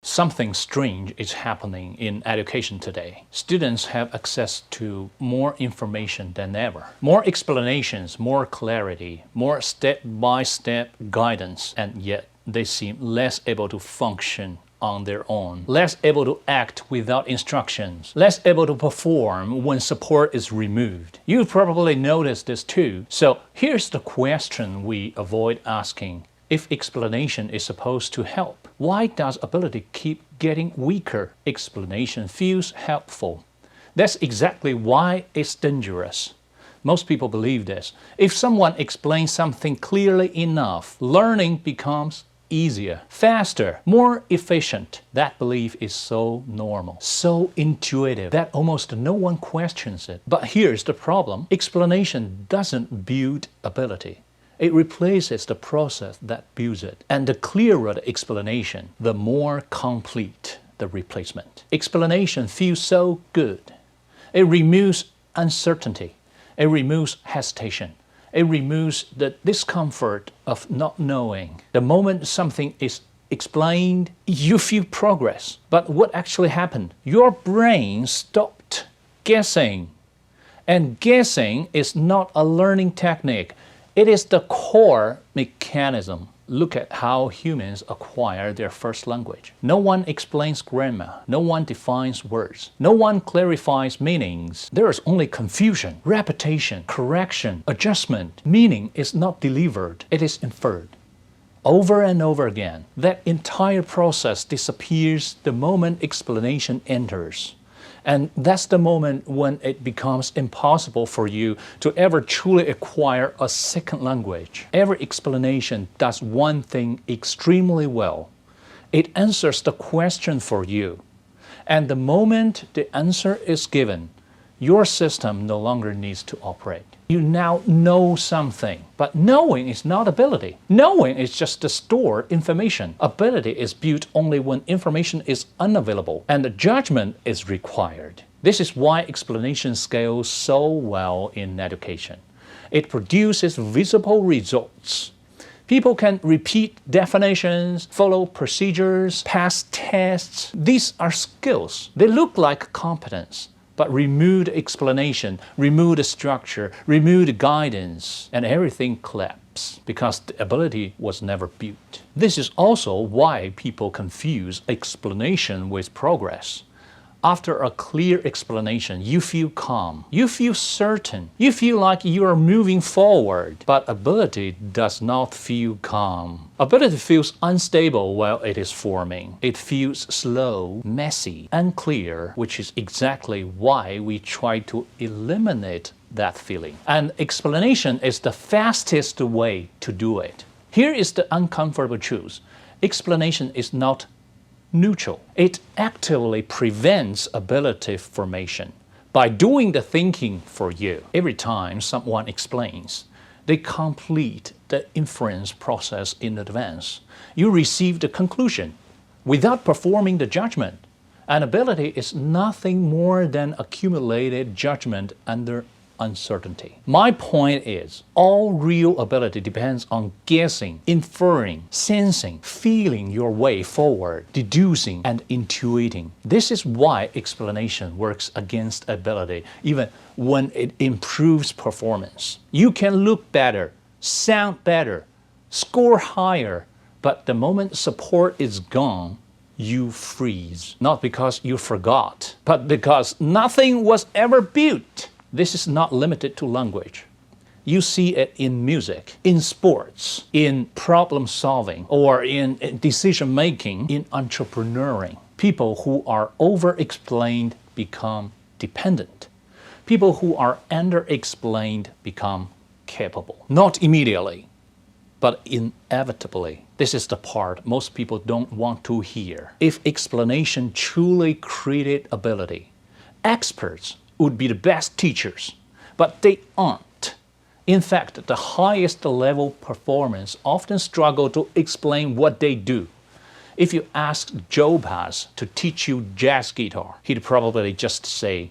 Something strange is happening in education today. Students have access to more information than ever. More explanations, more clarity, more step-by-step guidance, and yet they seem less able to function on their own, less able to act without instructions, less able to perform when support is removed. You've probably noticed this too. So here's the question we avoid asking. If explanation is supposed to help, why does ability keep getting weaker? Explanation feels helpful. That's exactly why it's dangerous. Most people believe this. If someone explains something clearly enough, learning becomes easier, faster, more efficient. That belief is so normal, so intuitive that almost no one questions it. But here's the problem. Explanation doesn't build ability. It replaces the process that builds it. And the clearer the explanation, the more complete the replacement. Explanation feels so good. It removes uncertainty. It removes hesitation. It removes the discomfort of not knowing. The moment something is explained, you feel progress. But what actually happened? Your brain stopped guessing. And guessing is not a learning technique. It is the core mechanism. Look at how humans acquire their first language. No one explains grammar. No one defines words. No one clarifies meanings. There is only confusion, repetition, correction, adjustment. Meaning is not delivered. It is inferred. Over and over again, that entire process disappears the moment explanation enters. And that's the moment when it becomes impossible for you to ever truly acquire a second language. Every explanation does one thing extremely well. It answers the question for you. And the moment the answer is given, your system no longer needs to operate. You now know something, but knowing is not ability. Knowing is just to store information. Ability is built only when information is unavailable and the judgment is required. This is why explanation scales so well in education. It produces visible results. People can repeat definitions, follow procedures, pass tests. These are skills. They look like competence. But remove the explanation, remove the structure, remove the guidance, and everything collapses because the ability was never built. This is also why people confuse explanation with progress. After a clear explanation, you feel calm, you feel certain, you feel like you are moving forward. But ability does not feel calm. Ability feels unstable while it is forming. It feels slow, messy, unclear, which is exactly why we try to eliminate that feeling. And explanation is the fastest way to do it. Here is the uncomfortable truth. Explanation is not neutral. It actively prevents ability formation by doing the thinking for you. Every time someone explains, they complete the inference process in advance. You receive the conclusion without performing the judgment. And ability is nothing more than accumulated judgment under uncertainty. My point is, all real ability depends on guessing, inferring, sensing, feeling your way forward, deducing, and intuiting. This is why explanation works against ability, even when it improves performance. You can look better, sound better, score higher, but the moment support is gone, you freeze. Not because you forgot, but because nothing was ever built. This is not limited to language. You see it in music, in sports, in problem solving, or in decision making, in entrepreneuring. People who are over-explained become dependent. People who are under-explained become capable. Not immediately, but inevitably. This is the part most people don't want to hear. If explanation truly created ability, experts would be the best teachers, but they aren't. In fact, the highest level performers often struggle to explain what they do. If you ask Joe Pass to teach you jazz guitar, he'd probably just say,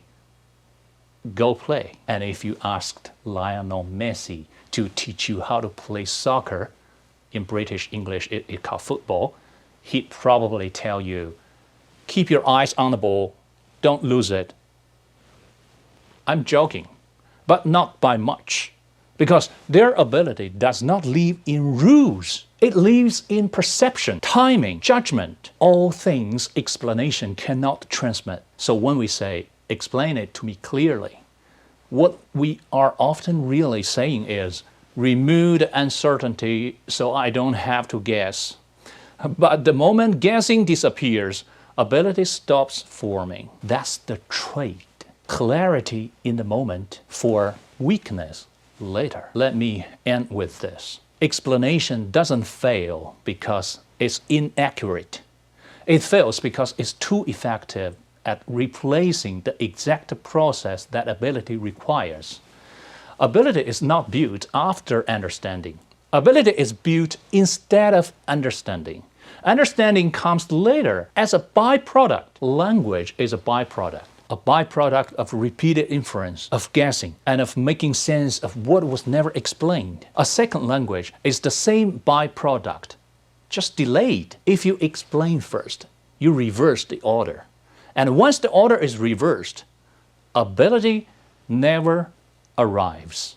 go play. And if you asked Lionel Messi to teach you how to play soccer, in British English it's called football, he'd probably tell you, keep your eyes on the ball, don't lose it. I'm joking, but not by much, because their ability does not live in rules. It lives in perception, timing, judgment, all things explanation cannot transmit. So when we say, explain it to me clearly, what we are often really saying is, remove the uncertainty so I don't have to guess. But the moment guessing disappears, ability stops forming. That's the trait. Clarity in the moment for weakness later. Let me end with this. Explanation doesn't fail because it's inaccurate. It fails because it's too effective at replacing the exact process that ability requires. Ability is not built after understanding. Ability is built instead of understanding. Understanding comes later as a byproduct. Language is a byproduct of repeated inference, of guessing, and of making sense of what was never explained. A second language is the same byproduct, just delayed. If you explain first, you reverse the order. And once the order is reversed, ability never arrives.